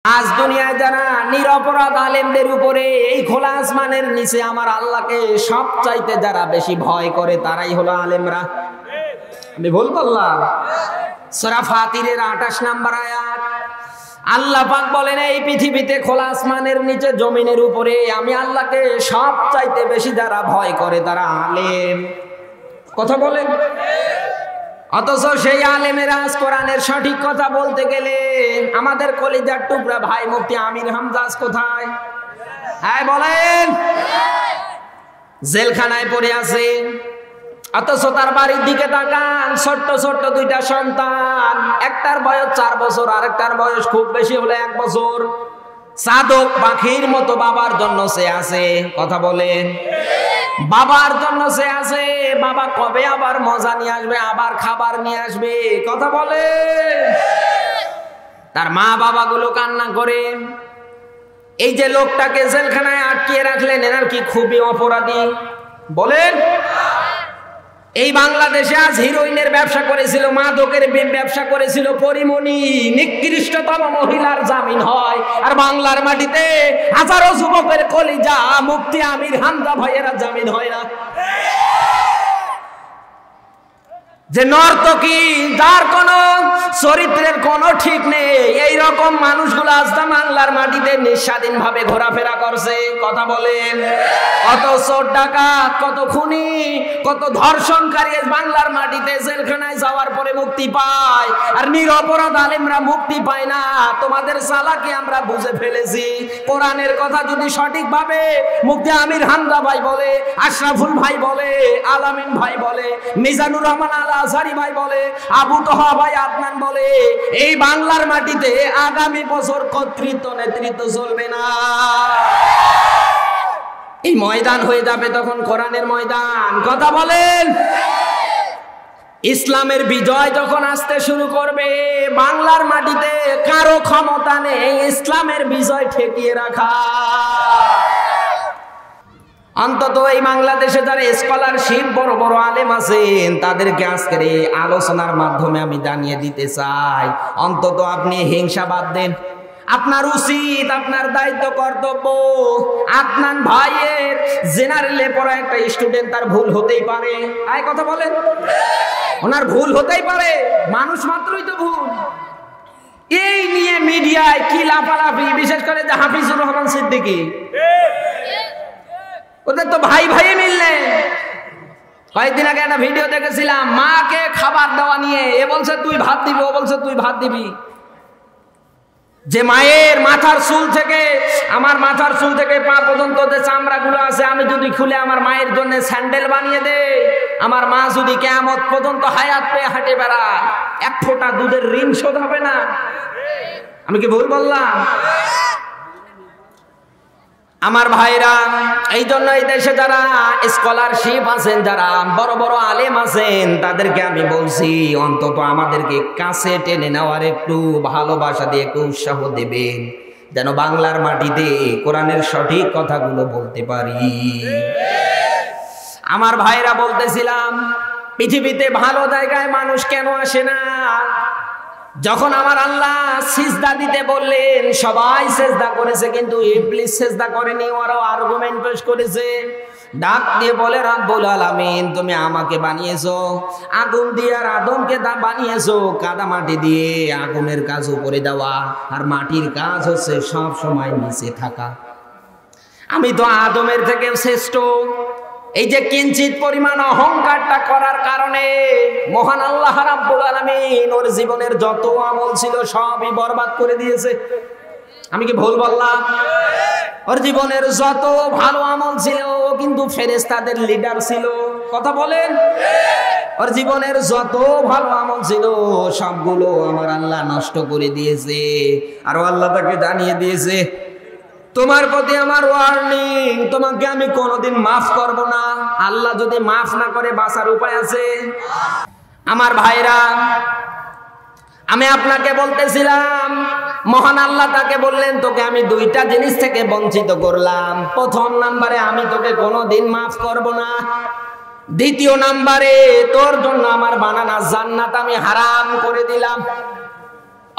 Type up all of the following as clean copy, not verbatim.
আজ দুনিয়ায় যারা নিরপরাধ আলেমদের উপরে এই খোলা আসমানের নিচে আমার আল্লাহকে সবচাইতে যারা বেশি ভয় করে তারাই হলো আলেমরা। আমি ভুল বললাম? সূরা ফাতিরের 28 নম্বর আয়াত আল্লাহ পাক বলেন, এই পৃথিবীতে খোলা আসমানের নিচে জমিনের উপরে আমি আল্লাহকে সবচাইতে বেশি যারা ভয় করে তারা আলেম। কথা বলেন। অথচ সেই আলেমেরা আজ কোরআনের সঠিক কথা বলতে গেলে আমাদের কলিজার টুকরা ভাই মুফতি আমির হামজা কোথায়? হ্যাঁ বলেন। জেলখানায় পড়ে আছে। অথচ তার বাড়ির দিকে তাকান, ছোট্ট ছোট্ট দুইটা সন্তান, একটার বয়স 4 বছর, আরেকটার বয়স খুব বেশি হলে 1 বছর। চাদক পাখির মতো বাবার জন্য সে আছে। কথা বলেন। বাবার জন্য সে আছে। বাবা কবে আবার মজা নিয়ে আসবে, আবার খাবার নিয়ে আসবে। কথা বলে। তার মা বাবা গুলো কান্না করে। এই যে লোকটাকে জেলখানায় আটকিয়ে রাখলেন, এনার কি খুবই অপরাধী বলেন? এই বাংলাদেশে আজ হিরোইনের ব্যবসা করেছিল, মাদকের ব্যবসা করেছিল পরিমণি, নিকৃষ্টতম মহিলার জামিন হয়। আর বাংলার মাটিতে হাজারো যুবকের কলিজা মুফতি আমির হামজা ভাইয়েরা জামিন হয় না। যে নর্তকী, যার কোন চরিত্রের কোনো ঠিক নেই, এই রকম মানুষগুলো আজ বাংলার মাটিতে নিঃস্বাধীন ভাবে ঘোরাফেরা করছে। কথা বলেন। কত চোর ডাকাত, কত খুনি, কত ধর্ষণকারী বাংলার মাটিতে জেলখানায় যাওয়ার পরে মুক্তি পায়, আর নিরপরাধ আলেমরা মুক্তি পায় না। তোমাদের চালাকি আমরা বুঝে ফেলেছি। কোরআনের কথা যদি সঠিকভাবে মুফতি আমির হামজা ভাই বলে, আশরাফুল ভাই বলে, আলামিন ভাই বলে, মিজানুর রহমান আল-আজহারি ভাই বলে, আবু তোহা ভাই আদনান বলে, এই বাংলার মাটিতে আগামী বছর কর্তৃত্ব নেতৃত্ব চলবে না। এই ময়দান হয়ে যাবে তখন কোরআনের ময়দান। কথা বলেন। ইসলামের বিজয় যখন আসতে শুরু করবে বাংলার মাটিতে, কারো ক্ষমতা নেই ইসলামের বিজয় ঠেকিয়ে রাখা। অন্তত এই বাংলাদেশে যারা স্কলারশিপ বড় বড় আলেম আছেন তাদেরকে আজকের এই আলোচনার মাধ্যমে আমি জানিয়ে দিতে চাই, অন্তত আপনি হিংসা বাদ দেন। আপনার উচিত, আপনার দায়িত্ব, কর্তব্য, আদনান ভাইয়ের জেনারেলে পড়া একটা স্টুডেন্ট, তার ভুল হতেই পারে। আয় কথা বলেন। ওনার ভুল হতেই পারে, মানুষ মাত্রই তো ভুল। এই নিয়ে মিডিয়ায় কি লাফালাফি, বিশেষ করে যে হাফিজুর রহমান সিদ্দিকী, ওদের তো ভাই ভাই মিললে। কয়েকদিন আগে একটা ভিডিও দেখেছিলাম, মাকে খাবার দেওয়া নিয়ে। এ বলছে তুই ভাত দিবি, ও বলছে তুই ভাত দিবি। যে মায়ের মাথার চুল থেকে, আমার মাথার চুল থেকে পা পর্যন্ত যে চামড়াগুলো আছে, আমি যদি খুলে আমার মায়ের জন্য স্যান্ডেল বানিয়ে দেই, আমার মা যদি কিয়ামত পর্যন্ত হায়াত পেয়ে হাঁটে বেড়ায়, 1 ফোঁটা দুধের ঋণ শোধ হবে না। আমি কি ভুল বললাম? আমার ভাইরা, এই জন্য এই দেশে যারা স্কলারশিপ আছেন, যারা বড় বড় আলেম আছেন, তাদেরকে আমি বলছি অন্তত আমাদেরকে কাছে টেনে নেওয়ার একটু ভালোবাসা দিয়ে একটু উৎসাহ দেবেন, যেন বাংলার মাটিতে কোরআনের সঠিক কথাগুলো বলতে পারি। আমার ভাইরা, বলতেছিলাম পৃথিবীতে ভালো জায়গায় মানুষ কেন আসে না? যখন আমার আল্লাহ সিজদা দিতে বললেন, সবাই সিজদা করেছে, কিন্তু ইবলিস সিজদা করেনি। ওরাও আর্গুমেন্ট পেশ করেছে, ডাক দিয়ে বলে, রব্বুল আলামিন তুমি আমাকে বানিয়েছো আগুন দিয়ে, আর আদমকে বানিয়েছো কাদা মাটি দিয়ে। আগুনের কাজ উপরে দেওয়া, আর মাটির কাজ হচ্ছে সব সময় নিচে থাকা। আমি তো আদমের থেকে শ্রেষ্ঠ। এই যে কিঞ্চিত পরিমাণ অহংকারটা করার কারণে মহান আল্লাহ রাব্বুল আলামিন ওর জীবনের যত আমল ছিল সবই বরবাদ করে দিয়েছে। আমি কি ভুল বললাম? ওর জীবনের যত ভালো আমল ছিল, কিন্তু ফেরেশতাদের লিডার ছিল। কথা বলেন। ওর জীবনের যত ভালো আমল ছিল সবগুলো আমার আল্লাহ নষ্ট করে দিয়েছে। আর আল্লাহ তাকে জানিয়ে দিয়েছে, তোমার প্রতি আমার ওয়ার্নিং, তোমাকে আমি কোনোদিন মাফ করব না। আল্লাহ যদি মাফ না করে বাঁচার উপায় আছে? আমার ভাইরা, আমি আপনাকে বলতেছিলাম, মহান আল্লাহ তাকে বললেন, তোকে আমি 2টা জিনিস থেকে বঞ্চিত করলাম। প্রথম নাম্বারে আমি তোকে কোনোদিন মাফ করব না। দ্বিতীয় নাম্বারে তোর জন্য আমার বানানা জান্নাত আমি হারাম করে দিলাম।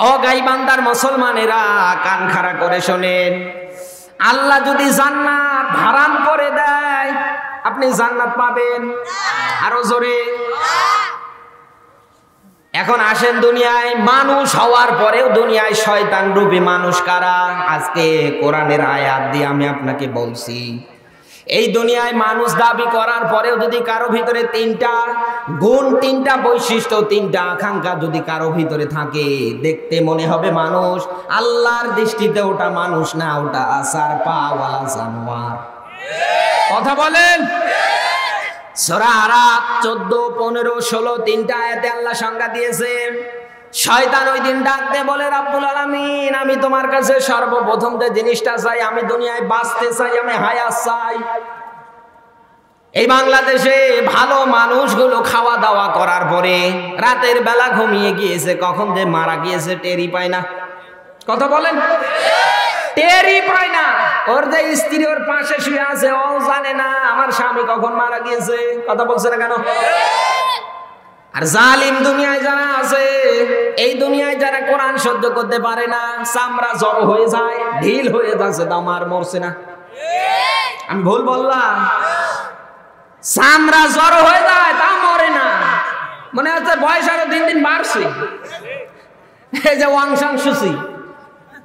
ও গাইবান্দার মুসলমানেরা কান খাড়া করে শোনেন, আল্লাহ যদি জান্নাত হারাম করে দেয় আপনি জান্নাত পাবেন? আরো জোরে। এখন আসেন, দুনিয়ায় মানুষ হওয়ার পরেও দুনিয়ায় শয়তান রূপী মানুষ কারা? আজকে কোরআনের আয়াত দিয়ে আমি আপনাকে বলছি, এই দুনিয়ায় মানুষ দাবি করার পরেও যদি কারো ভিতরে তিনটা গুণ, তিনটা বৈশিষ্ট্য, তিনটা আকাঙ্ক্ষা যদি কারো ভিতরে থাকে, দেখতে মনে হবে মানুষ, আল্লাহর দৃষ্টিতে ওটা মানুষ না, ওটা আসার পাওয়ালা জানোয়ার। কথা বলেন। সূরা আরাফ 14, 15, 16 তিনটা আয়াতে আল্লাহ সংজ্ঞা দিয়েছে। শয়তান ওই দিন ডাকতে বলে, রব্বুল আলামিন আমি তোমার কাছে সর্বপ্রথম যে জিনিসটা চাই, আমি দুনিয়ায় বাঁচতে চাই, আমি হায়াত চাই। এই বাংলাদেশে ভালো মানুষগুলো খাওয়া দাওয়া করার পরে রাতের বেলা ঘুমিয়ে গিয়েছে, কখন যে মারা গিয়েছে টেরই পায় না। কথা বলেন, টেরই পায় না। ওর যে স্ত্রী ওর পাশে শুয়ে আছে ও জানে না আমার স্বামী কখন মারা গিয়েছে। কথা বলছে না কেন? আর জালিম দুনিয়ায় যারা আছে, এই দুনিয়ায় যারা কোরআন সহ্য করতে পারে না, চামড়া জড়ো হয়ে যায়, ঢিল হয়ে যাচ্ছে, তাও মার মরছে না। আমি ভুল বললাম? চামড়া জড়ো হয়ে যায় তাও মরে না। মনে হচ্ছে বয়স আরো দিন দিন বাড়ছে। এই যে ওয়াং সাং সুচি,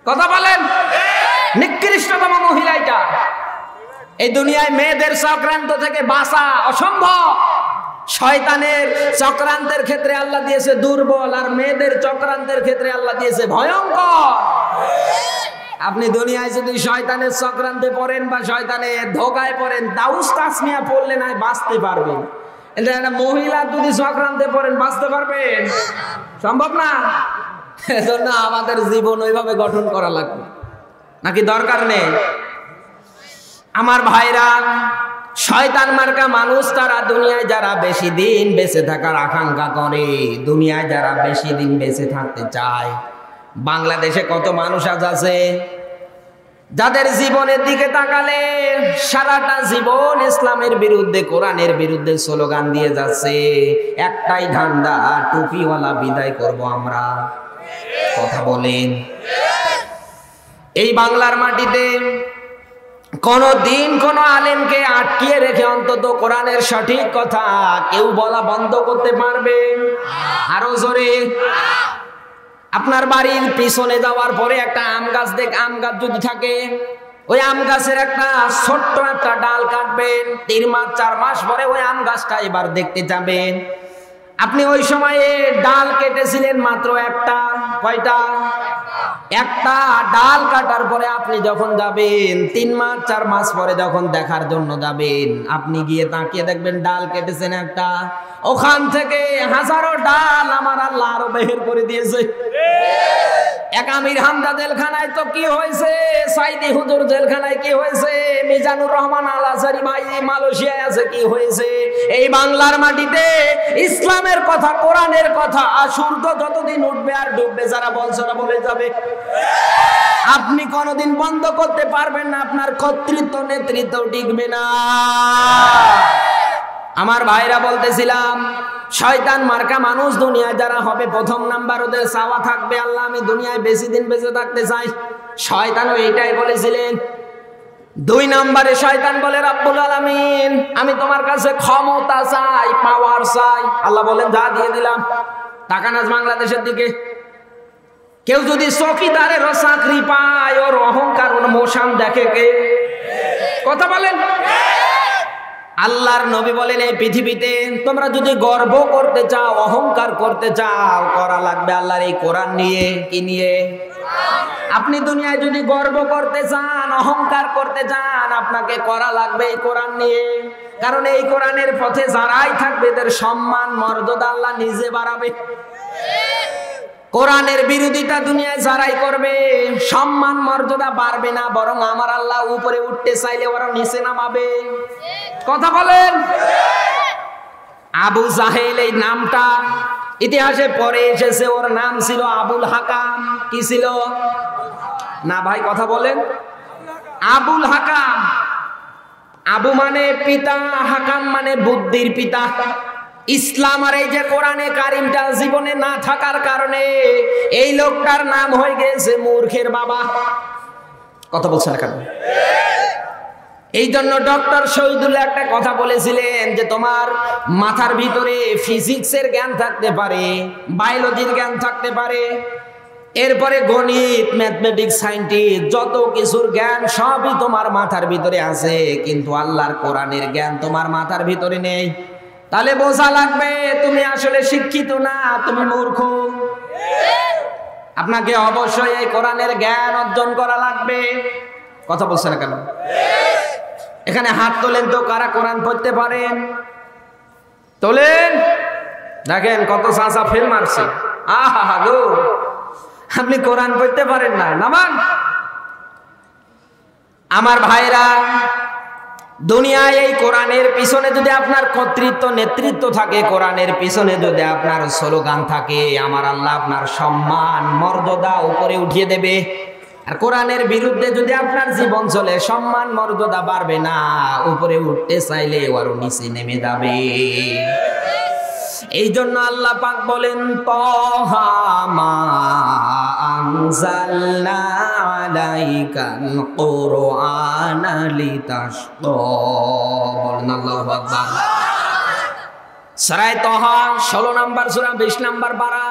কথা বলেন, নিকৃষ্টতম মহিলা এটা। এই দুনিয়ায় মেয়েদের চক্রান্ত থেকে বাঁচা অসম্ভব। শয়তানের চক্রান্তের ক্ষেত্রে আল্লাহ দিয়েছে দুর্বল, আর মেয়েদের চক্রান্তের ক্ষেত্রে আল্লাহ দিয়েছে ভয়ঙ্কর। আপনি দুনিয়ায় যদি শয়তানের চক্রান্তে পড়েন বা শয়তানের ধোকায় পড়েন, দাউস তাসমিয়া পড়লে না বাঁচতে পারবেন। এটা একটা মহিলা যদি চক্রান্তে পড়েন বাঁচতে পারবেন? সম্ভব না। এজন্য আমাদের জীবন ওইভাবে গঠন করা লাগবে, নাকি দরকার নেই? আমার ভাইরা, শয়তান মার্কা মানুষ তারা দুনিয়ায় যারা বেশি দিন বেঁচে থাকার আকাঙ্ক্ষা করে, দুনিয়ায় যারা বেশি দিন বেঁচে থাকতে চায়। বাংলাদেশে কত মানুষ আজ আছে যাদের জীবনের দিকে তাকালে সারাটা জীবন ইসলামের বিরুদ্ধে, কোরআনের বিরুদ্ধে স্লোগান দিয়ে যাচ্ছে, একটাই ধান্দা, টুপিওয়ালা বিদায় করব আমরা। কথা বলেন। এই বাংলার মাটিতে কোনদিন কোন আলেমকে আটকিয়ে রেখে অন্তত কোরআনের সঠিক কথা কেউ বলা বন্ধ করতে পারবে? আরো জোরে। আপনার বাড়ির পিছনে যাওয়ার পরে একটা আম গাছ আম গাছ যদি থাকে, ওই আম গাছের একটা ছোট্ট একটা ডাল কাটবেন, 3 মাস 4 মাস পরে ওই আম গাছটা এবার দেখতে যাবেন। আপনি ওই সময়ে ডাল কেটেছিলেন মাত্র একটা, কয়টা? একটা ডাল কাটার পরে আপনি যখন যাবেন 3 মাস 4 মাস পরে যখন দেখার জন্য যাবেন, আপনি গিয়ে তাকিয়ে দেখবেন ডাল কেটেছেন একটা, ওখান থেকে হাজারো ডাল আমার আল্লাহ আরো বের করে দিয়েছে। এক আমির হামজা জেলখানায় তো কি হয়েছে, সাইদি হুজুর জেলখানায় কি হয়েছে, মিজানুর রহমান আল আসারি ভাই মালয়েশিয়ায় আছে কি হয়েছে। এই বাংলার মাটিতে ইসলামের কথা, কোরআনের কথা সূর্য যতদিন উঠবে আর ডুববে, যারা বলছে না বলে যাবে। আপনি কোনদিন বন্ধ করতে পারবেন না, আপনার কর্তৃত্ব নেতৃত্ব টিকবে না। আমার ভাইরা বলতেছিলাম, শয়তান মার্কা মানুষ দুনিয়ায় যারা হবে, প্রথম নাম্বার ওদের চাওয়া থাকবে, আল্লাহ আমি দুনিয়ায় বেশি দিন বেঁচে থাকতে চাই। শয়তানও এইটাই বলেছিলেন। 2 নম্বরে শয়তান বলে, রব্বুল আলামিন আমি তোমার কাছে ক্ষমতা চাই, পাওয়ার চাই। আল্লাহ বলেন যা দিয়ে দিলাম। তাকান আজ বাংলাদেশের দিকে, কেউ যদি চৌকিদারের চাকরি পায়, ওর অহংকার, ওর মোশান দেখে কে? কথা বলেন। আল্লাহর নবী বলেন, এই পৃথিবীতে তোমরা যদি গর্ব করতে চাও, অহংকার করতে চাও, করা লাগবে আল্লাহর এই কোরআন নিয়ে। কি নিয়ে? আপনি দুনিয়ায় যদি গর্ব করতে চান, অহংকার করতে চান, আপনাকে করা লাগবে এই কোরআন নিয়ে। কারণ এই কোরআনের পথে যারাই থাকবে এদের সম্মান মর্যাদা আল্লাহ নিজে বাড়াবে। কোরআনের বিরোধিতা দুনিয়ায় যারাই করবে, সম্মান মর্যাদা বাড়বে না, বরং আমার আল্লাহ উপরে উঠতে চাইলে ওরা নিচে নামাবে। কথা বলেন। আবু জাহেল এই নামটা ইতিহাসে পরে এসেছে, ওর নাম ছিল আবুল হাকাম। কি ছিল? না ভাই কথা বলেন। আবুল হাকাম। আবু মানে পিতা, হাকাম মানে বুদ্ধির পিতা। ইসলাম আর এই যে কোরআনে কারিমটা জীবনে না থাকার কারণে এই লোকটার নাম হয়ে গেছে মূর্খের বাবা। কথা বলছেন না কেন? এই জন্য ডক্টর শহীদুল্লাহ একটা কথা বলেছিলেন যে তোমার মাথার ভিতরে ফিজিক্সের জ্ঞান থাকতে পারে, বায়োলজির জ্ঞান থাকতে পারে, এরপরে গণিত, ম্যাথমেটিক্স, সায়েন্টিস্ট, যত কিছুর জ্ঞান সবই তোমার মাথার ভিতরে আছে, কিন্তু আল্লাহর কোরআনের জ্ঞান তোমার মাথার ভিতরে নেই। তাহলে বোঝা লাগবে তুমি আসলে শিক্ষিত না, তুমি মূর্খ। আপনাকে অবশ্যই এই কোরআনের জ্ঞান অর্জন করা লাগবে। কথা বলছে না কেন? এখানে হাত তোলেন তো, কারা কোরআন পড়তে পারেন? তোলেন। দেখেন কত চাচা ফেল মারছে। আহা গো, আপনি কোরআন পড়তে পারেন না, নামান। আমার ভাইরা, দুনিয়ায় এই কোরআনের পিছনে যদি আপনার কর্তৃত্ব নেতৃত্ব থাকে, কোরআনের পিছনে যদি আপনার স্লোগান থাকে, আমার আল্লাহ আপনার সম্মান মর্যাদা উপরে উঠিয়ে দেবে। আর কোরআনের বিরুদ্ধে যদি আপনার জীবন চলে, সম্মান মর্যাদা বাড়বে না, উপরে উঠতে চাইলে আরো নিচে নেমে যাবে। এই জন্য আল্লাহ পাক বলেন, তাহা মা আনজালনা আলাইকাল কুরআনা লিতাশকা। বলেন আল্লাহু আকবার। সূরা তাহা 16 নম্বর সূরা, 20 নম্বর পারা,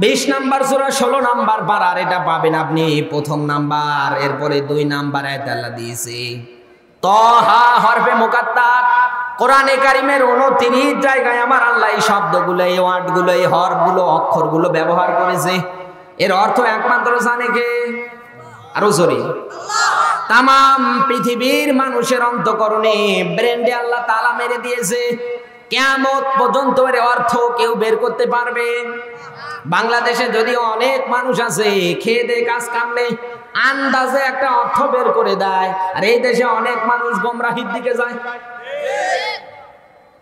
20 নম্বর সূরা 16 নম্বর পারার এটা পাবেন আপনি প্রথম নাম্বার, এরপরে 2 নাম্বার আয়াত আল্লাহ দিয়েছে তাহা হরফে মুকাত্তার। কোরআনে কারিমের 29 জায়গায় আমার আল্লাহ এই শব্দগুলো, এই ওয়ার্ডগুলো, এই হরফগুলো, অক্ষরগুলো ব্যবহার করেছে। এর অর্থ একমাত্র জানে কে? আরো জোরে। তাম পৃথিবীর মানুষের অন্তঃকরণে ব্রেন্ডে আল্লাহ তালা মেরে দিয়েছে। কিয়ামত পর্যন্ত এর অর্থ কেউ বের করতে পারবে? বাংলাদেশে যদিও অনেক মানুষ আছে খেয়ে দেয়ে কাজ কাম নেই, আন্দাজে একটা অর্থ বের করে দেয়, আর এই দেশে অনেক মানুষ গোমরাহির দিকে যায়।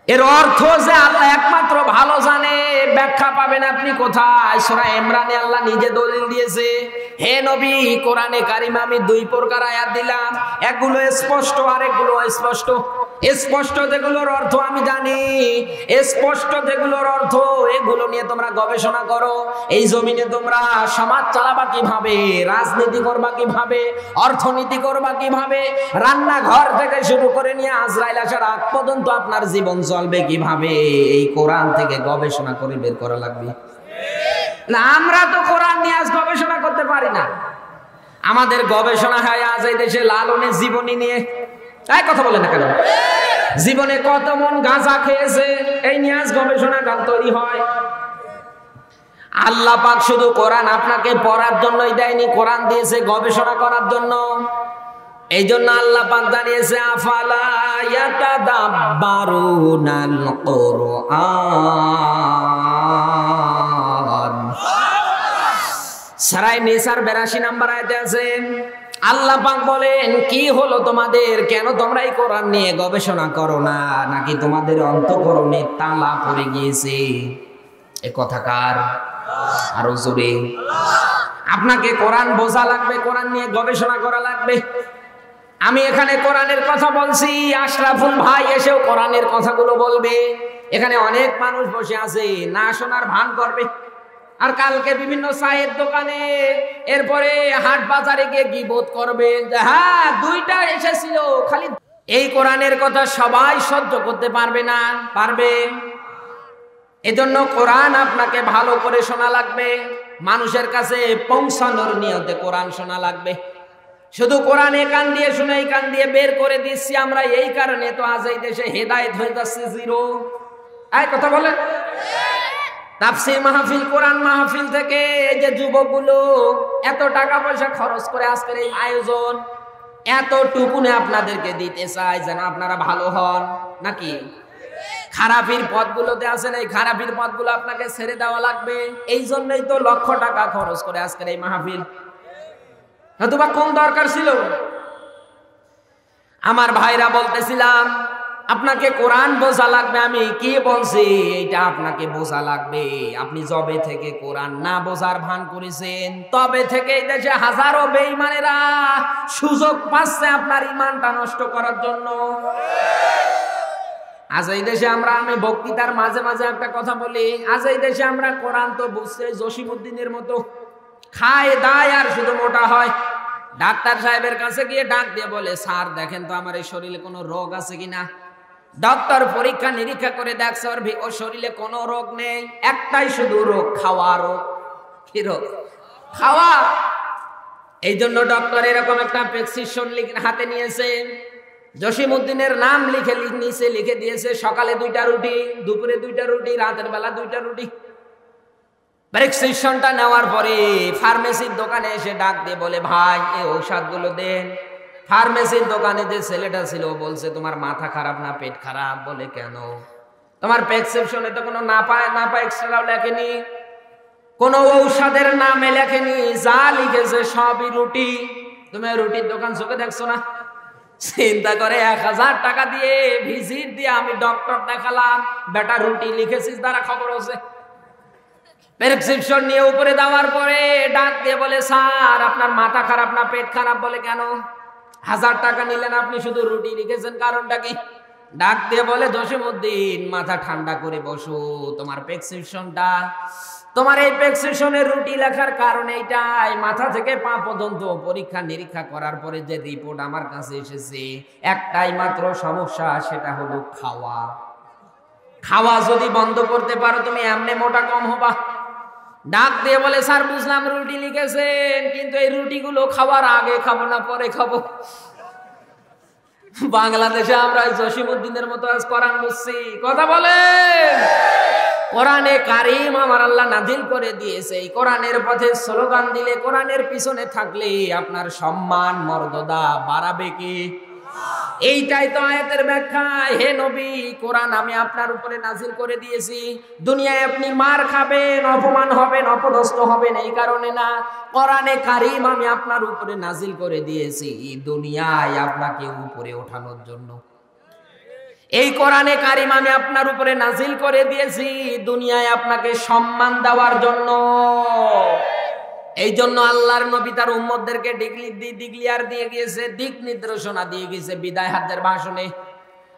এর অর্থ যে আল্লাহ একমাত্র ভালো জানে, ব্যাখ্যা পাবেন আপনি কোথায়? সূরা ইমরানে আল্লাহ নিজে দলিল দিয়েছে, হে নবী, কোরআনে কারিমে আমি 2 প্রকার আয়াত দিলাম, একগুলো স্পষ্ট আর একগুলো অস্পষ্ট। স্পষ্ট যেগুলোর অর্থ আমি জানি, স্পষ্ট যেগুলোর অর্থ, এগুলো নিয়ে তোমরা গবেষণা করো। এই জমিনে তোমরা সমাজ চালাবা কিভাবে, রাজনীতি করবা কিভাবে, অর্থনীতি করবা কিভাবে, রান্নাঘর থেকে শুরু করে নিয়ে আজরাইল আসার আগ পর্যন্ত আপনার জীবন চলবে কিভাবে, এই কোরআন থেকে গবেষণা করে বের করা লাগবে। না, আমরা তো কোরআন নিয়ে আজ গবেষণা করতে পারি না। আমাদের গবেষণা হয় আজ এই দেশে লালনের জীবনী নিয়ে। তাই কথা বলে না কেন? জীবনে কত মন গাঁজা খেয়েছে, এই নিয়ে আজ গবেষণা গান তৈরি হয়। আল্লাহ পাক শুধু কোরআন আপনাকে পড়ার জন্যই দেয়নি, কোরআন দিয়েছে গবেষণা করার জন্য। এই জন্য আল্লাহ পাক জানিয়েছে, আফালা ইয়াতাদাব্বারুনাল কুরআন। সূরা নিসার 82 নম্বর আয়াতে আছে, আল্লাহ পাক বলেন, কি হলো তোমাদের, কেন তোমরা এই কোরআন নিয়ে গবেষণা করো না? নাকি তোমাদের অন্তঃকরণে তালা পড়ে গিয়েছে? এ কথা কার? আরো জোরে। আপনাকে কোরআন বোঝা লাগবে, কোরআন নিয়ে গবেষণা করা লাগবে। আমি এখানে কোরআনের কথা বলছি, আশরাফুল ভাই এসেও কোরআনের কথাগুলো বলবে। এখানে অনেক মানুষ বসে আছে, না শোনার ভান করবে, আর কালকে বিভিন্ন চায়ের দোকানে, এরপরে হাট বাজারে গিয়ে গীবত করবে, হ্যাঁ 2টা এসেছিল খালি। এই কোরআনের কথা সবাই সহ্য করতে পারবে না, পারবে? এজন্য কোরআন আপনাকে ভালো করে শোনা লাগবে, মানুষের কাছে পৌঁছানোর নিয়তে কোরআন শোনা লাগবে। শুধু কোরআন এ কান দিয়ে শুনে এই কান দিয়ে বের করে দিচ্ছি আমরা, এই কারণে তো আজ এই দেশে হেদায়েত হয়ে যাচ্ছে 0। এই কথা বলেন। তাফসীর মাহফিল, কোরআন মাহফিল থেকে এই যে যুবকগুলো এত টাকা পয়সা খরচ করে আজকের এই আয়োজন, এতটুকুনে আপনাদেরকে দিতে চাই যেন আপনারা ভালো হন, নাকি খারাপির পথগুলোতে আছেন, এই খারাপির পথগুলো আপনাকে ছেড়ে দেওয়া লাগবে। এই জন্যই তো লক্ষ টাকা খরচ করে আজকের এই মাহফিল। হয়তোবা কোন দরকার ছিল? আমার ভাইরা বলতেছিলাম, আপনাকে কোরআন বোঝা লাগবে। আমি কি বলছি এটা আপনাকে বোঝা লাগবে। আপনি যবে থেকে কোরআন না বোঝার ভান করেছেন, তবে থেকে এই দেশে হাজারো বেঈমানেরা সুযোগ পাচ্ছে আপনার ঈমানটা নষ্ট করার জন্য। আজ এই দেশে আমি বক্তৃতার মাঝে মাঝে একটা কথা বলি, আজ এই দেশে আমরা কোরআন তো বুঝছে জসিমউদ্দিনের মতো খায় দায় আর শুধু মোটা হয়। ডাক্তার সাহেবের কাছে গিয়ে ডাক দিয়ে বলে, স্যার দেখেন তো আমার এই শরীরে কোনো রোগ আছে কিনা। ডক্টর পরীক্ষা নিরীক্ষা করে দেখছে ওর শরীরে কোনো রোগ নেই, একটাই শুধু রোগ, খাওয়া রোগ। কি রোগ? খাওয়া। এই জন্য ডক্টর এরকম একটা প্রেসক্রিপশন হাতে নিয়েছে, জসিমউদ্দিনের নাম নিচে লিখে দিয়েছে, সকালে 2টা রুটি, দুপুরে 2টা রুটি, রাতের বেলা 2টা রুটি। প্রেসক্রিপশনটা নেওয়ার পরে ফার্মেসির দোকানে এসে ডাক দিয়ে বলে, ভাই এই ঔষধগুলো দেন। ফার্মেসির দোকানে যে ছেলেটা ছিল বলছে, তোমার মাথা খারাপ না পেট খারাপ? বলে কেন? তোমার প্রেসক্রিপশনে তো কোনো না পায় এক্সট্রাও লেখেনি, কোনো ঔষধের নামে লেখেনি, যা লিখেছে সবই রুটি। তুমি রুটির দোকান চোখে দেখছো না? চিন্তা করে 1000 টাকা দিয়ে ভিজিট দিয়ে আমি ডক্টর দেখালাম, বেটা রুটি লিখেছিস দ্বারা খবর হচ্ছে। প্রেসক্রিপশন নিয়ে উপরে দেওয়ার পরে ডাক দিয়ে বলে, স্যার আপনার মাথা খারাপ না পেট খারাপ? বলে কেন? 1000 টাকা নিলেন আপনি, শুধু রুটি লিখেছেন, কারণটা কি? ডাক দিয়ে বলে, জসিমউদ্দিন মাথা ঠান্ডা করে বসো, তোমার প্রেসক্রিপশনটা, তোমার এই প্রেসক্রিপশনের রুটি লেখার কারণ এইটাই, মাথা থেকে পা পর্যন্ত পরীক্ষা নিরীক্ষা করার পরে যে রিপোর্ট আমার কাছে এসেছে, একটাই মাত্র সমস্যা, সেটা হলো খাওয়া। খাওয়া যদি বন্ধ করতে পারো তুমি এমনি মোটা কম হবা। ডাক দিয়ে বলে, স্যার বুঝলাম রুটি লিখেছেন, কিন্তু এই রুটিগুলো খাওয়ার আগে খাবো না পরে খাবো? বাংলাদেশে আমরা জসিমউদ্দিনের মতো আজ কোরআন বুঝছি। কথা বলেন। কোরআনে কারিম আমার আল্লাহ নাজিল করে দিয়েছে, এই কোরআনের পথে স্লোগান দিলে, কোরআনের পিছনে থাকলে আপনার সম্মান মর্যাদা বাড়াবে কি? এইটাই তো আয়াতের ব্যাখ্যা। হে নবী, কোরআন আমি আপনার উপরে নাজিল করে দিয়েছি, দুনিয়ায় আপনি মার খাবেন, অপমান হবেন, অপদস্থ হবেন, এই কারণে না। কোরআনে কারিম আমি আপনার উপরে নাজিল করে দিয়েছি দুনিয়ায় আপনাকে উপরে ওঠানোর জন্য। এই কোরআনে কারিম আমি আপনার উপরে নাজিল করে দিয়েছি দুনিয়ায় আপনাকে সম্মান দেওয়ার জন্য। এই জন্য আল্লাহর নবী তার উম্মতদেরকে ডিক্লিয়ার দিয়ে গিয়েছে, দিক নির্দেশনা দিয়ে গিয়েছে বিদায় হজ্জের ভাষণে।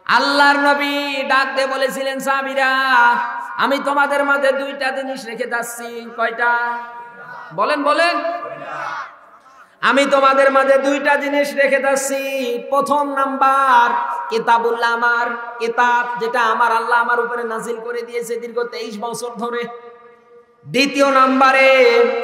আল্লাহর নবী ডাক দিয়ে বলেছিলেন, সাহাবীরা আমি তোমাদের মাঝে 2টা জিনিস রেখে যাচ্ছি। কয়টা? বলেন বলেন। আমি তোমাদের মাঝে 2টা জিনিস রেখে যাচ্ছি। প্রথম নাম্বার কিতাবুল্লাহ, আমার কিতাব, যেটা আমার আল্লাহ আমার উপরে নাজিল করে দিয়েছে দীর্ঘ 23 বছর ধরে। দ্বিতীয় নাম্বারে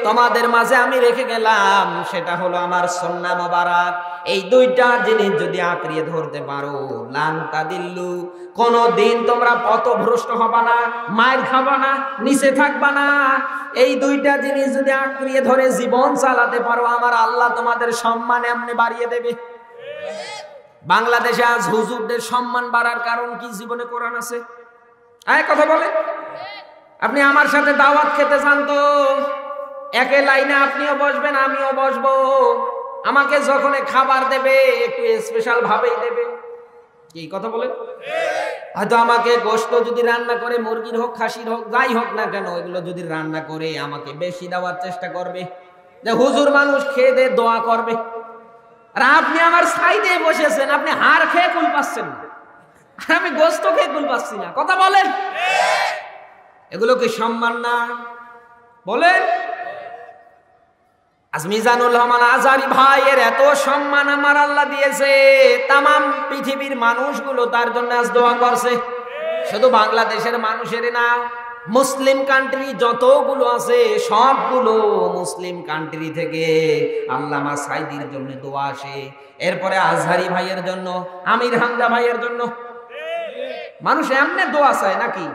তোমাদের মাঝে আমি রেখে গেলাম, সেটা হলো আমার সুন্নাহ মোবারক। এই 2টা জিনিস যদি আঁকড়িয়ে ধরতে পারো, লান তাদিল্লু, কোনদিন তোমরা পথভ্রষ্ট হবা না, মার খাবা না, নিচে থাকবা না। এই 2টা জিনিস যদি আঁকড়িয়ে ধরে জীবন চালাতে পারো, আমার আল্লাহ তোমাদের সম্মান এমনি বাড়িয়ে দেবে। বাংলাদেশে আজ হুজুরদের সম্মান বাড়ার কারণ কি? জীবনে কোরআন আছে। কথা বলে। আপনি আমার সাথে দাওয়াত খেতে চান তো একে লাইনে আপনিও বসবেন, আমিও বসবো। আমাকে যখন খাবার দেবে একটু স্পেশাল ভাবেই দেবে। কি কথা বলে? হয়তো আমাকে গোশত যদি রান্না করে, মুরগির হোক খাসির হোক যাই হোক না কেন, এগুলো যদি রান্না করে আমাকে বেশি দেওয়ার চেষ্টা করবে, যে হুজুর মানুষ খেয়ে দিয়ে দোয়া করবে। আর আপনি আমার সাইডে বসেছেন, আপনি হাড় খেয়ে কুল পাচ্ছেন না, আর আমি গোশত খেয়ে কুল পাচ্ছি না। কথা বলেন। এগুলো কি সম্মান না? বলেন। আজ মিজানুল রহমান আজহারী ভাইয়ের এত সম্মান আমার আল্লাহ দিয়েছে, তামাম পৃথিবীর মানুষগুলো তার জন্য আজ দোয়া করছে। শুধু বাংলাদেশের মানুষের না, মুসলিম কান্ট্রি যতগুলো আছে সবগুলো মুসলিম কান্ট্রি থেকে আল্লামা সাইদির জন্য দোয়া আসে। এরপরে আজহারী ভাইয়ের জন্য, আমির হামজা ভাইয়ের জন্য। মানুষ এমনি দোয়া চায় নাকি?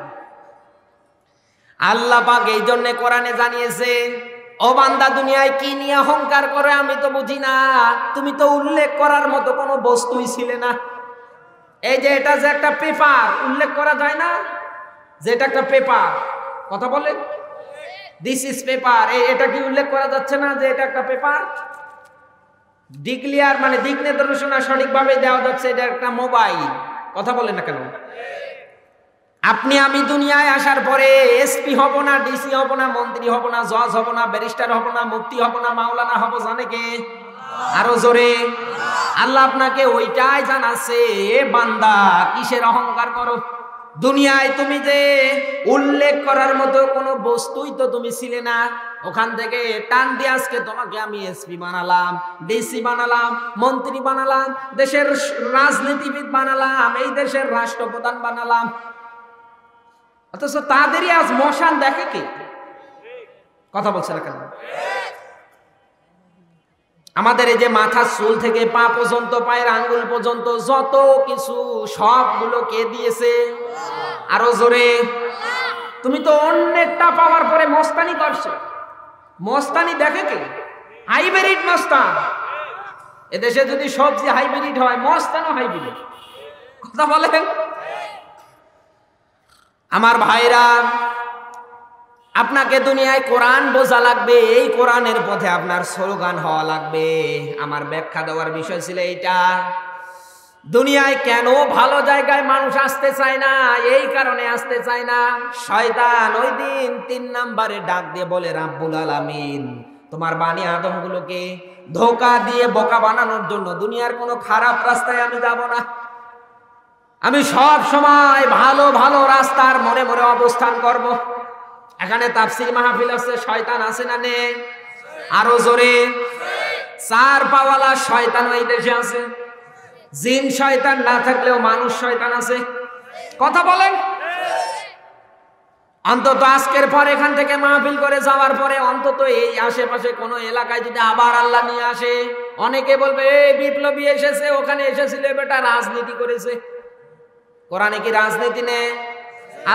আল্লাহ পাক এই জন্য কোরআনে জানিয়েছে, ও বান্দা দুনিয়ায় কি নিয়ে অহংকার করে আমি তো বুঝি না, তুমি তো উল্লেখ করার মতো কোনো বস্তুই ছিলে না। এই যে এটা যে একটা পেপার, উল্লেখ করা যায় না যে এটা একটা পেপার? কথা বলে। দিস ইজ পেপার, এটা কি উল্লেখ করা যাচ্ছে না যে এটা একটা পেপার? ডিক্লিয়ার মানে দিক নির্দেশনা সঠিকভাবে দেওয়া যাচ্ছে, এটা একটা মোবাইল। কথা বলে না কেন? আপনি আমি দুনিয়ায় আসার পরে এসপি হব না, ডিসি হব না, মন্ত্রী হব না, জজ হব না, ব্যারিস্টার হব না, মুফতি হব না, মাওলানা হব, জানে কে? আরো জোরে। আল্লাহ আপনাকে ওইটাই জানাচ্ছে, এ বান্দা কিসের অহংকার করো? দুনিয়ায় তুমি যে উল্লেখ করার মতো কোনো বস্তুই তো তুমি ছিলে না, ওখান থেকে টান দিয়ে আজকে তোমাকে আমি এসপি বানালাম, ডিসি বানালাম, মন্ত্রী বানালাম, দেশের রাজনীতিবিদ বানালাম, এই দেশের রাষ্ট্রপ্রধান বানালাম, অথচ তাদেরই আজ মশান দেখে কি? কথা বলছে না কেন? আমাদের এই যে মাথার চুল থেকে পা পর্যন্ত, পায়ের আঙ্গুল পর্যন্ত যত কিছু, সবগুলো কে দিয়েছে? আরো জোরে। তুমি তো অনেকটা পাওয়ার পরে মস্তানি করছো। মস্তানি দেখে কে? হাইব্রিড মস্তান। এদেশে যদি সবজি হাইব্রিড হয়, মস্তানও হাইব্রিড। কথা বলেন। আমার ভাইরা, আপনাকে দুনিয়ায় কোরআন বোঝা লাগবে, এই কোরআনের পথে আপনার স্লোগান হওয়া লাগবে। আমার ব্যাখ্যা দেওয়ার বিষয় ছিল এইটা, দুনিয়ায় কেন ভালো জায়গায় মানুষ আসতে চায় না? এই কারণে আসতে চায় না, শয়তান ওই দিন 3 নম্বরে ডাক দিয়ে বলে, রাব্বুল আলামিন তোমার বানি আদমগুলোকে ধোঁকা দিয়ে বোকা বানানোর জন্য দুনিয়ার কোনো খারাপ রাস্তায় আমি যাব না। আমি সব সময় ভালো ভালো রাস্তার মোড়ে মোড়ে অবস্থান করব। এখানে তাফসীর মাহফিল আছে, শয়তান আছে না নেই? আরো জোরে। 4 পাওয়ালা শয়তান এই দেশে আছে। জিন শয়তান না থাকলেও মানুষ শয়তান আছে। কথা বলেন। অন্তত আজকের পর এখান থেকে মাহফিল করে যাওয়ার পরে অন্তত এই আশেপাশে কোনো এলাকায় যদি আবার আল্লাহ নিয়ে আসে, অনেকে বলবে এই বিপ্লবী এসেছে, ওখানে এসেছিল বেটা রাজনীতি করেছে। কোরআনে কি রাজনীতি নেই?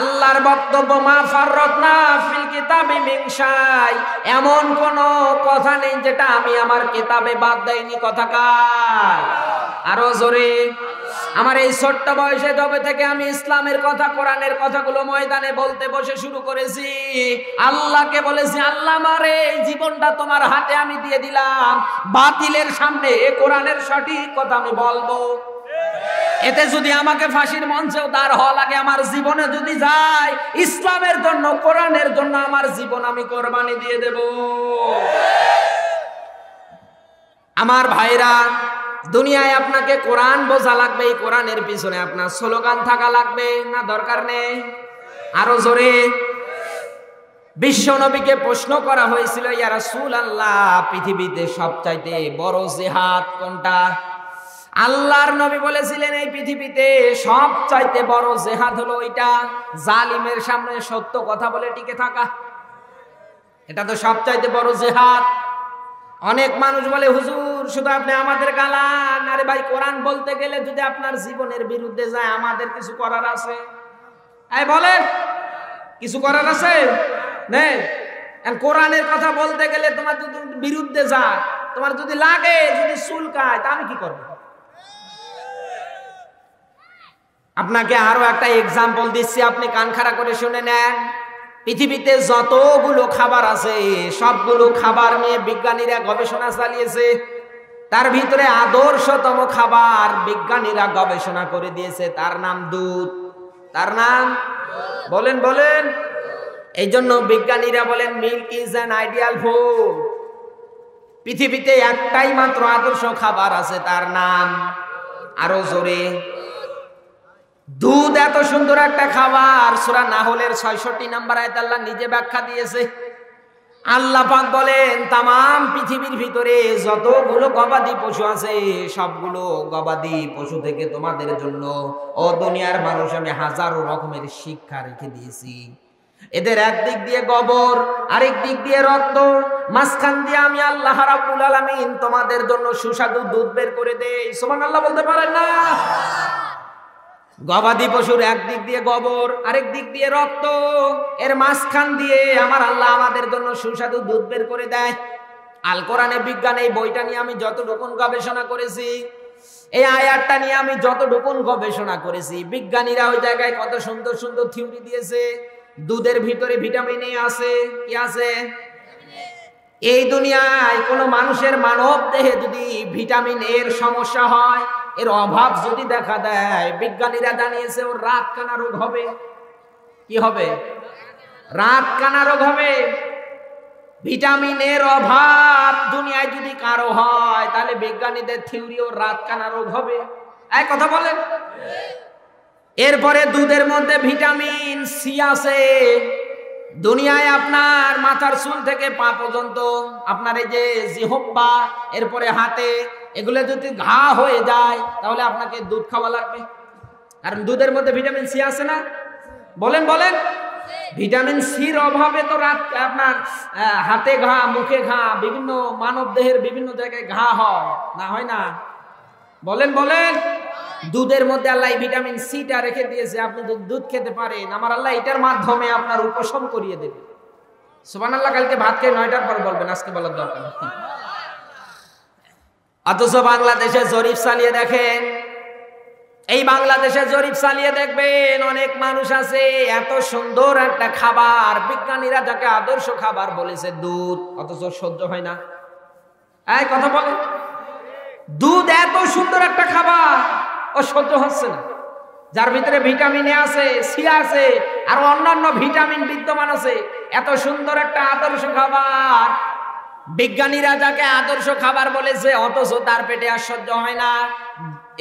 আল্লাহর বক্তব্য, মা ফাররাতনা ফিল কিতাবি মিন শাই, এমন কোন কথা নেই যেটা আমি আমার কিতাবে বাদ দেইনি। কথা কার? আরো জোরে। আমার এই ছোট্ট বয়সে যবে থেকে আমি ইসলামের কথা, কোরআনের কথাগুলো ময়দানে বলতে বসে শুরু করেছি, আল্লাহকে বলেছি, আল্লাহ আমার এই জীবনটা তোমার হাতে আমি দিয়ে দিলাম, বাতিলের সামনে কোরআনের সঠিক কথা আমি বলবো। এতে যদি আমাকে ফাঁসির মঞ্চেও দাঁড় হওয়া লাগে, আমার জীবনে যদি যায়, ইসলামের জন্য, কোরআনের জন্য আমার জীবন আমি কোরবানি দিয়ে দেব। আমার ভাইরা, দুনিয়ায় আপনাকে কোরআন বোঝা লাগবে, এই কোরআনের পিছনে আপনার স্লোগান থাকা লাগবে না? দরকার নেই? আরো জোরে। বিশ্ব নবীকে প্রশ্ন করা হয়েছিল, ইয়া রাসূলুল্লাহ, পৃথিবীতে সবচাইতে বড় জিহাদ কোনটা? আল্লাহর নবী বলেছিলেন, এই পৃথিবীতে সবচাইতে বড় জিহাদ হলো ওইটা, জালিমের সামনে সত্য কথা বলে টিকে থাকা। এটা তো সবচাইতে বড় জিহাদ। অনেক মানুষ বলে, হুজুর শুধু আপনি আমাদের গালান। আরে ভাই, কোরআন বলতে গেলে যদি আপনার জীবনের বিরুদ্ধে যায়, আমাদের কিছু করার আছে? এই বলেন, কিছু করার আছে? নেই। কোরআনের কথা বলতে গেলে তোমার যদি বিরুদ্ধে যায়, তোমার যদি লাগে, যদি চুলকায়, তা আমি কি করবো? আপনাকে আরো একটা এক্সাম্পল দিচ্ছি, আপনি কান খাড়া করে শুনে নেন। পৃথিবীতে যতগুলো খাবার আছে, সবগুলো খাবার নিয়ে বিজ্ঞানীরা গবেষণা চালিয়েছে। তার ভিতরে আদর্শতম খাবার বিজ্ঞানীরা গবেষণা করে দিয়েছে, তার নাম দুধ। তার নাম বলেন বলেন। এই জন্য বিজ্ঞানীরা বলেন, milk is an ideal food. পৃথিবীতে একটাই মাত্র আদর্শ খাবার আছে, তার নাম, আরো জোরে, দুধ। এত সুন্দর একটা খাবার, সূরা নাহলের 66 নম্বর আয়াতে আল্লাহ নিজে ব্যাখ্যা দিয়েছে। আল্লাহ পাক বলেন, তামাম পৃথিবীর ভিতরে যতগুলো গবাদি পশু আছে, সবগুলো গবাদি পশু থেকে তোমাদের জন্য, ও দুনিয়ার মানুষ, আমি হাজারো রকমের শিক্ষা রেখে দিয়েছি। এদের একদিক দিয়ে গোবর, আরেক দিক দিয়ে রক্ত, মাঝখান দিয়ে আমি আল্লাহ রাব্বুল আলামিন তোমাদের জন্য সুস্বাদু দুধ বের করে দেই। সুবহানাল্লাহ বলতে পারেন না? গবাদি পশুর একদিক দিয়ে গোবর, আরেক দিক দিয়ে রক্ত, এর মাঝখান দিয়ে আমার আল্লাহ আমাদের জন্য সুস্বাদু দুধ বের করে দেয়। আল কোরআনে বিজ্ঞান, এই বইটা নিয়ে আমি যতটুকু গবেষণা করেছি, এই আয়াতটা নিয়ে আমি যতটুকু গবেষণা করেছি, বিজ্ঞানীরা ওই জায়গায় কত সুন্দর সুন্দর থিওরি দিয়েছে। দুধের ভিতরে ভিটামিন এ আছে। কি আছে? এই দুনিয়ায় কোনো মানুষের মানব দেহে যদি ভিটামিন এর সমস্যা হয়, এর অভাব যদি দেখা দেয়, বিজ্ঞানীরা জানিয়েছে ওর রাত কানা রোগ হবে। কি হবে? রাত কানা রোগ হবে। ভিটামিন এর অভাব দুনিয়ায় যদি কারো হয়, তাহলে বিজ্ঞানীদের থিওরি ওর রাত কানা রোগ হবে। এই কথা বলেন। এরপরে দুধের মধ্যে ভিটামিন সি আছে। দুনিয়ায় আপনার মাথার চুল থেকে পা পর্যন্ত, আপনার এই যে জিহ্বা, এরপরে হাতে, এগুলো যদি ঘা হয়ে যায় তাহলে আপনাকে দুধ খাওয়া লাগবে। কারণ দুধের মধ্যে ভিটামিন সি আছে না? বলেন বলেন। ভিটামিন সির অভাবে তো আপনার হাতে ঘা, মুখে ঘা, বিভিন্ন মানব দেহের বিভিন্ন জায়গায় ঘা হয় না, হয় না? বলেন বলেন। দুধের মধ্যে আল্লাহ ভিটামিন সিটা রেখে দিয়েছে। আপনি যদি দুধ খেতে পারেন, আমার আল্লাহ এটার মাধ্যমে আপনার উপশম করিয়ে দেবে। সুবহানাল্লাহ। কালকে ভাত খেয়ে 9টার পর বলবেন, আজকে বলার দরকার নেই। অথচ বাংলাদেশে জরিপ চালিয়ে দেখেন, এই বাংলাদেশে জরিপ চালিয়ে দেখবেন অনেক মানুষ আছে, এত সুন্দর একটা খাবার, বিজ্ঞানীরা যাকে আদর্শ খাবার বলেছে দুধ, অথচ সহ্য হয় না। এই কথা বলে, দুধ এত সুন্দর একটা খাবার, ও সহ্য হচ্ছে না। যার ভিতরে ভিটামিন এ আছে, সি আছে, আর অন্যান্য ভিটামিন বিদ্যমান আছে, এত সুন্দর একটা আদর্শ খাবার, বিজ্ঞানীরা যাকে আদর্শ খাবার বলেছে, অথচ তার পেটে আর সহ্য হয় না।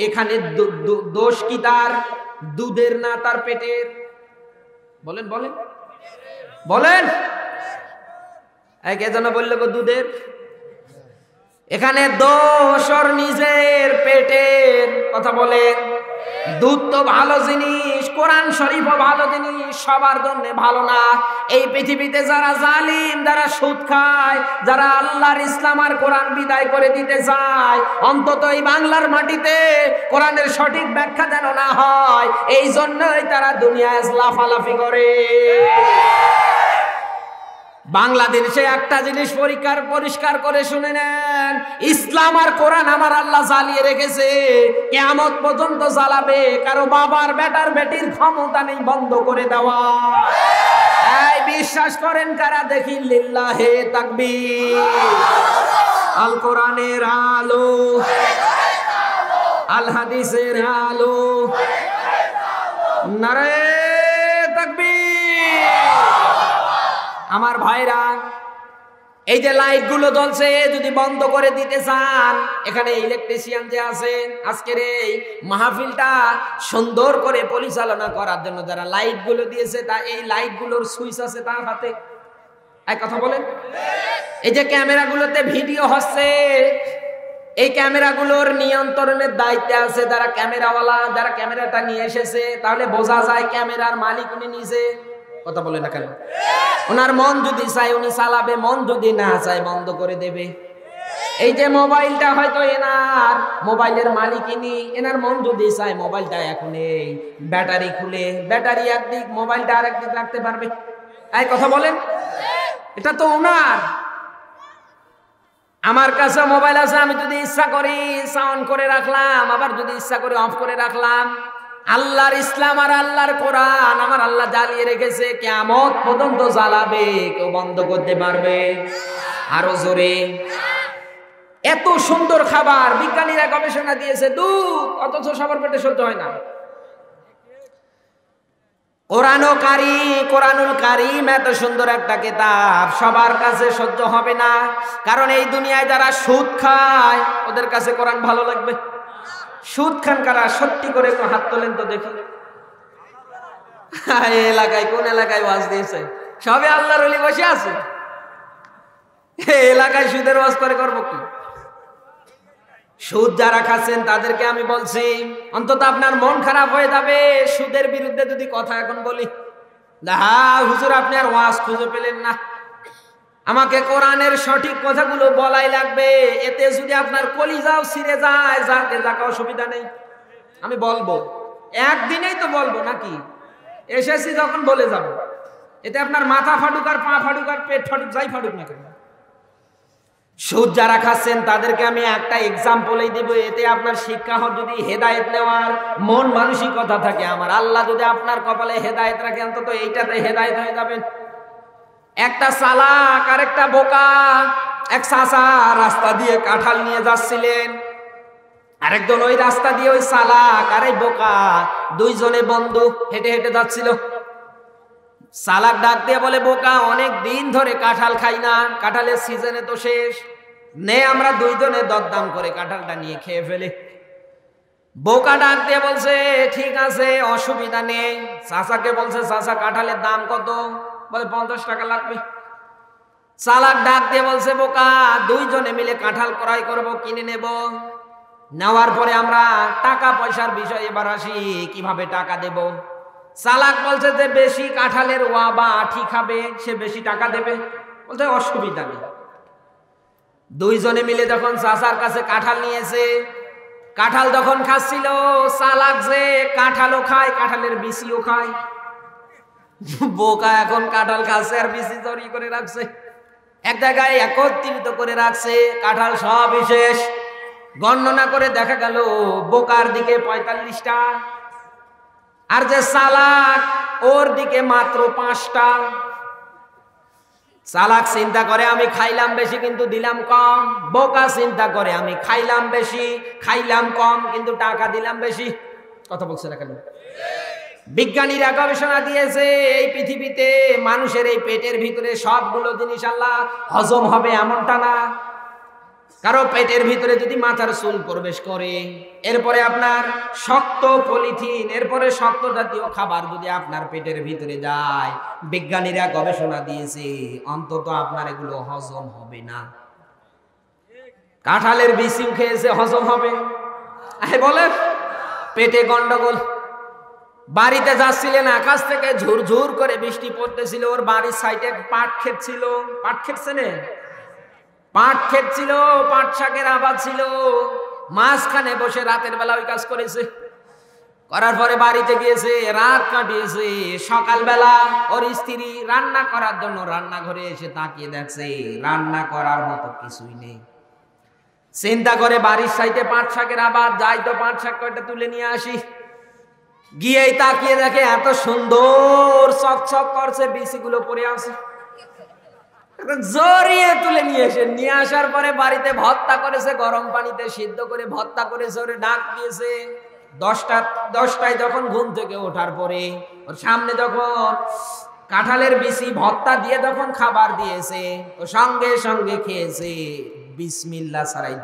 এখানে দোষ কি তার? দুধের না তার পেটের? বলেন বলেন বলেন। কে যেন বললো গো দুধের? এখানে দোষ ওর নিজের পেটের। কথা বলেন। দুধ তো ভালো জিনিস, কোরআন শরীফও ভালো জিনিস, সবার জন্য ভালো না। এই পৃথিবীতে যারা জালিম, যারা সুদ খায়, যারা আল্লাহর ইসলাম আর কোরআন বিদায় করে দিতে চায়, অন্তত এই বাংলার মাটিতে কোরআনের সঠিক ব্যাখ্যা যেন না হয়, এই জন্যই তারা দুনিয়ায় লাফালাফি করে। বাংলাদেশে একটা জিনিস পরিষ্কার করে শুনে নেন, ইসলাম আর কোরআন আমার আল্লাহ জ্বালিয়ে রেখেছে, কিয়ামত পর্যন্ত জ্বালাবে। কারো বাবার বেটার বেটির ক্ষমতা নেই বন্ধ করে দেওয়া। এই বিশ্বাস করেন কারা? দেখি লিল্লাহে তাকবীর। আল কোরআনের আলো, আল হাদিসের আলো, নারে তাকবীর। আমার ভাইরা, এই যে লাইট গুলো জ্বলছে, যদি বন্ধ করে দিতে চান, এখানে ইলেকট্রিশিয়ান যে আছেন, আজকের এই মাহফিলটা সুন্দর করে পরিচালনা করার জন্য যারা লাইট গুলো দিয়েছে, তা এই লাইট গুলোর সুইচ আছে তার হাতে। এক কথা বলেন। এই যে ক্যামেরা গুলোতে ভিডিও হচ্ছে, এই ক্যামেরা গুলোর নিয়ন্ত্রণের দায়িত্বে আছে যারা ক্যামেরাওয়ালা, যারা ক্যামেরাটা নিয়ে এসেছে। তাহলে বোঝা যায় ক্যামেরার মালিক উনি নিজে। কথা বলে না কেন? ওনার মন যদি চায় উনি চালাবে, মন যদি না চায় বন্ধ করে দেবে। এই যে মোবাইলটা হয়তো এনার, মোবাইলের মালিক ইনি, এনার মন যদি চায় মোবাইলটা এখন এই ব্যাটারি খুলে, ব্যাটারি একদিক, মোবাইলটা আরেক দিক রাখতে পারবে। এই কথা বলেন। এটা তো ওনার। আমার কাছে মোবাইল আছে, আমি যদি ইচ্ছা করি সাউন্ড করে রাখলাম, আবার যদি ইচ্ছা করে অফ করে রাখলাম। আল্লাহর ইসলাম আর আল্লাহর কোরআন আমার আল্লাহ জ্বালিয়ে রেখেছে, কিয়ামত পর্যন্ত জ্বালাবে, কেউ বন্ধ করতে পারবে? আরো জোরে। এত সুন্দর খাবার, বিজ্ঞানীরা গবেষণা দিয়েছে দুধ, অথচ সবার পেটে সহ্য হয় না। কোরআনুল কারীম এত সুন্দর একটা কিতাব, সবার কাছে সহ্য হবে না। কারণ এই দুনিয়ায় যারা সুদ খায়, ওদের কাছে কোরআন ভালো লাগবে। সুদ খান কারা? সত্যি করে একটু হাত তোলেন তো দেখি। এলাকায় কোন এলাকায় ওয়াজ দিয়েছে? সবে আল্লাহর ওলি বসে আছে। এলাকায় সুদের ওয়াজ করে করবো কি? সুদ যারা খাচ্ছেন তাদেরকে আমি বলছি, অন্তত আপনার মন খারাপ হয়ে যাবে সুদের বিরুদ্ধে যদি কথা এখন বলি। হুজুর আপনি আর ওয়াজ খুঁজে পেলেন না, আমাকে কোরআনের সঠিক কথাগুলো বলাই লাগবে। এতে যদি আপনার কলিজাও ছিঁড়ে যায়, যাকে যাকে অসুবিধা নেই, আমি বলবো। একদিনেই তো বলবো নাকি? এসেছি যখন বলে যাব। এতে আপনার মাথা ফাটুক আর পা ফাটুক আর পেট ফাটুক, যাই ফাটুক না কেন। সুদ যারা খাচ্ছেন তাদেরকে আমি একটা এক্সাম্পলই দেব। এতে আপনার শিক্ষা হয়, যদি হেদায়েত নেওয়ার মন মানসিকতা থাকে, আমার আল্লাহ যদি আপনার কপালে হেদায়েত রাখে, অন্তত এইটাতে হেদায়েত হয়ে যাবেন। একটা চালাক আর একটা বোকা, এক চাচা রাস্তা দিয়ে কাঁঠাল নিয়ে যাচ্ছিলেন, আরেকজন ওই রাস্তা দিয়ে ওই চালাক আর এই বোকা দুইজনে বন্ধু হেঁটে হেঁটে যাচ্ছিল। চালাক ডাক দিয়ে বলে, বোকা অনেক দিন ধরে কাঁঠাল খাই না, কাঁঠালের সিজনে তো শেষ, নে আমরা দুইজনে দরদাম করে কাঁঠালটা নিয়ে খেয়ে ফেলে। বোকা ডাক দিয়ে বলছে ঠিক আছে অসুবিধা নেই। চাচাকে বলছে চাচা কাঁঠালের দাম কত? বলে 50 টাকা লাগবে। চালাক ডাক দিয়ে বলছে বোকা দুইজনে মিলে কাঁঠাল ক্রয় করব, কিনে নেব। নেওয়ার পরে আমরা টাকা পয়সার বিষয় এবার আসি, কিভাবে টাকা দেব। চালাক বলছে যে বেশি কাঁঠালের ওয়া বা আঠি খাবে সে বেশি টাকা দেবে। বলছে অসুবিধা নেই। দুইজনে মিলে যখন চাচার কাছে কাঁঠাল নিয়েছে, কাঁঠাল যখন খাচ্ছিল, চালাক যে কাঁঠালও খায় কাঁঠালের বিচিও খায়। বোকা এখন কাঁঠাল খাচ্ছে আর বিচি তৈরি করে রাখছে, এক জায়গায় একত্রিত করে রাখছে। কাঁঠাল সব শেষ। গণনা করে দেখা গেল বোকার দিকে 45টা, আর যে চালাক ওর দিকে মাত্র 5টা। চালাক চিন্তা করে আমি খাইলাম বেশি কিন্তু দিলাম কম। বোকা চিন্তা করে আমি খাইলাম বেশি, খাইলাম কম কিন্তু টাকা দিলাম বেশি। কথা বলছে না কেন? বিজ্ঞানীরা গবেষণা দিয়েছে এই পৃথিবীতে মানুষের এই পেটের ভিতরে সবগুলো জিনিস আল্লাহ হজম হবে এমনটা না। কারো পেটের ভিতরে যদি মাথার চুল প্রবেশ করে, এরপরে আপনার শক্ত পলিথিন, এরপরে শক্ত জাতীয় খাবার যদি আপনার পেটের ভিতরে যায়, বিজ্ঞানীরা গবেষণা দিয়েছে অন্তত আপনার এগুলো হজম হবে না। কাঁঠালের বিচি খেয়েছে হজম হবে? বলে পেটে গন্ডগোল। বাড়িতে যাচ্ছিলেন, আকাশ থেকে ঝুরঝুর করে বৃষ্টি পড়তেছিল, ওর বাড়ির সাইডে পাট ক্ষেত ছিল। পাট ক্ষেত চেনেন? পাট ক্ষেত ছিল, পাট শাকের আবাদ ছিল। মাঝখানে বসে রাতের বেলা ওই কাজ করেছে। করার পরে বাড়িতে গিয়েছে, রাত কাটিয়েছে। সকালবেলা ওর স্ত্রী রান্না করার জন্য রান্নাঘরে এসে তাকিয়ে দেখছে রান্না করার মতো কিছুই নেই। চিন্তা করে বাড়ির সাইডে পাট শাকের আবাদ, যাই তো পাট শাক কয়টা তুলে নিয়ে আসি। গিয়েই তাকিয়ে দেখে এত সুন্দর চকচক করছে, বিচিগুলো পড়ে আছে। জড়িয়ে তুলে নিয়ে আসার পরে বাড়িতে ভর্তা করেছে, গরম পানিতে সিদ্ধ করে ভর্তা করেছে। ওরে ডাক দিয়েছে 10টায় যখন ঘুম থেকে ওঠার পরে ওর সামনে যখন কাঁঠালের বিচি ভর্তা দিয়ে যখন খাবার দিয়েছে, ও সঙ্গে সঙ্গে খেয়েছে বিসমিল্লাহ ছাড়াই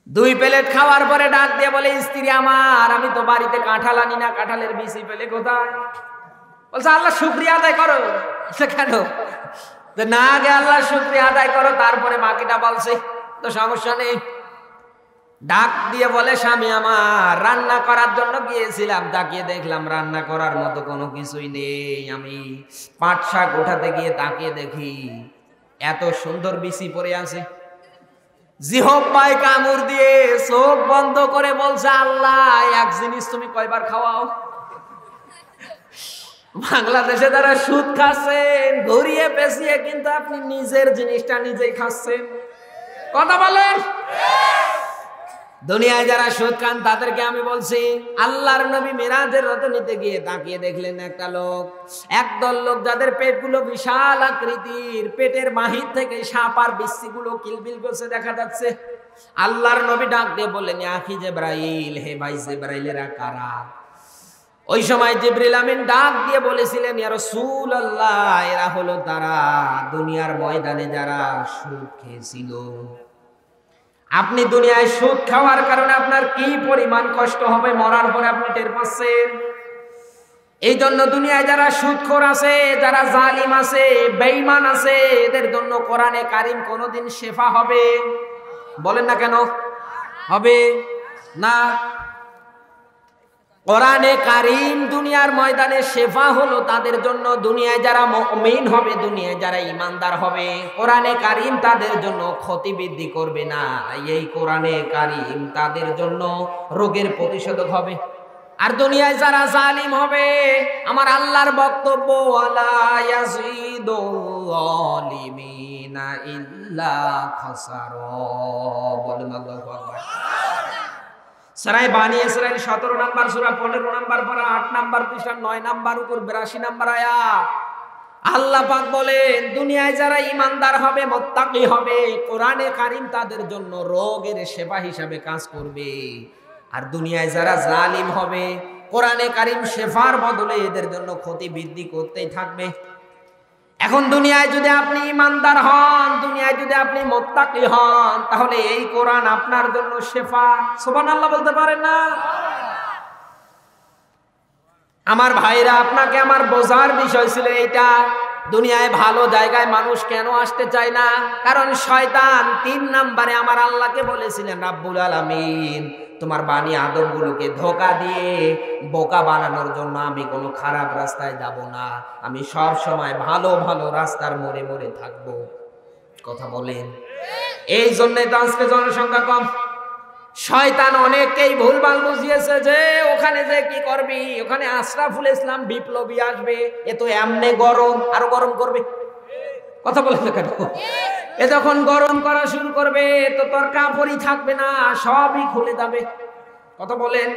2 প্লেট খাওয়ার পরে ডাক দিয়ে বলে স্ত্রী আমার, আমি তো বাড়িতে কাঁঠাল আনি না, কাঁঠালের বিচি পেলে কোথায়? বলছে আল্লাহ শুকরিয়া আদায় করো। কেন? না আগে আল্লাহ শুকরিয়া আদায় করো, তারপরে বাকিটা বলছে। তো সমস্যা নেই। ডাক দিয়ে বলে স্বামী আমার, রান্না করার জন্য গিয়েছিলাম, তাকিয়ে দেখলাম রান্না করার মতো কোনো কিছুই নেই। আমি পাট শাক উঠাতে গিয়ে তাকিয়ে দেখি এত সুন্দর বিচি পড়ে আছে। জিহ্বায় কামড় দিয়ে চোখ বন্ধ করে বলছে আল্লাহ এক জিনিস তুমি কয়বার খাওয়াও? বাংলাদেশে যারা সুদ খাচ্ছেন ঘুরিয়ে পেঁচিয়ে, কিন্তু আপনি নিজের জিনিসটা নিজেই খাচ্ছেন। কথা বলেন। দুনিয়ায় যারা সুদ খান তাদেরকে আমি বলছি, আল্লাহর নবী মেরাজের রথ নিতে গিয়ে তাকিয়ে দেখলেন একটা লোক, একদল লোক যাদের পেটগুলো বিশাল আকৃতির, পেটের বাহির থেকে সাপ আর বিচ্ছিগুলো কিলবিল করছে দেখা যাচ্ছে। আল্লাহর নবী ডাক দিয়ে বললেন আখি জিবরাইল, হে ভাই জিবরাইলেরা কারা? ওই সময় জিবরিল আমিন ডাক দিয়ে বলেছিলেন ইয়া রাসূলুল্লাহ, এরা হলো তারা দুনিয়ার ময়দানে যারা সুদ খেয়েছিল। আপনি দুনিয়ায় সুদ খাওয়ার কারণে আপনার কি পরিমাণ কষ্ট হবে মরার পরে আপনি টের পাচ্ছেন। এই জন্য দুনিয়ায় যারা সুদখোর আছে, যারা জালিম আছে, বেঈমান আছে, এদের জন্য কোরআনে কারীম কোনোদিন শেফা হবে? বলেন না কেন হবে না? কোরআনে কারীম দুনিয়ার ময়দানে শেফা হলো তাদের জন্য, দুনিয়ায় যারা মুমিন হবে, দুনিয়ায় যারা ঈমানদার হবে, কোরআনে কারীম তাদের জন্য ক্ষতি বৃদ্ধি করবে না। এই কোরআনে কারীম তাদের জন্য রোগের প্রতিষেধক হবে। আর দুনিয়ায় যারা জালিম হবে, আমার আল্লাহর বক্তব্য ওয়ালা ইয়াজিদুল যালিমিনা ইল্লা খাসারা। বলেন আল্লাহু আকবার। সূরা বানী ইসরাঈল 17 নাম্বার সূরা 15 নাম্বার পারা 8 নাম্বার পৃষ্ঠা 9 নাম্বার উপর 82 নাম্বার আয়াত। আল্লাহ পাক বলেন দুনিয়ায় যারা ঈমানদার হবে, মুত্তাকি হবে, কোরআনে কারীম তাদের জন্য রোগের সেবা হিসাবে কাজ করবে। আর দুনিয়ায় যারা জালিম হবে, কোরআনে কারীম শেফার বদলে এদের জন্য ক্ষতি বৃদ্ধি করতেই থাকবে। এখন দুনিয়ায় যদি আপনি ইমানদার হন, দুনিয়ায় যদি আপনি মুত্তাকি হন, তাহলে এই কোরআন আপনার জন্য শেফা। সুবহানাল্লাহ বলতে পারেন না? আমার ভাইরা, আপনাকে আমার বোঝার বিষয় ছিল এইটা, দুনিয়ায় ভালো জায়গায় মানুষ কেন আসতে চায় না? কারণ শয়তান 3 নম্বরে আমার আল্লাহকে বলেছিলেন, রাব্বুল আলামিন তোমার বানি আদমগুলোকে ধোঁকা দিয়ে বোকা বানানোর জন্য আমি কোনো খারাপ রাস্তায় যাব না, আমি সব সময় ভালো ভালো রাস্তার মোড়ে মোড়ে থাকবো। কথা বলেন? এই জন্যই তো আজকে জনসংখ্যা কম। শয়তান অনেককেই ভুলভাল বুঝিয়েছে যে ওখানে যে কি করবি, ওখানে আশরাফুল ইসলাম বিপ্লবী আসবে, এ তো এমনি গরম, আরো গরম করবে। কথা বলেছে কেন? এ যখন গরম করা শুরু করবে তো তোর কাপড়ই থাকবে না, সবই খুলে যাবে। কথা বলেন?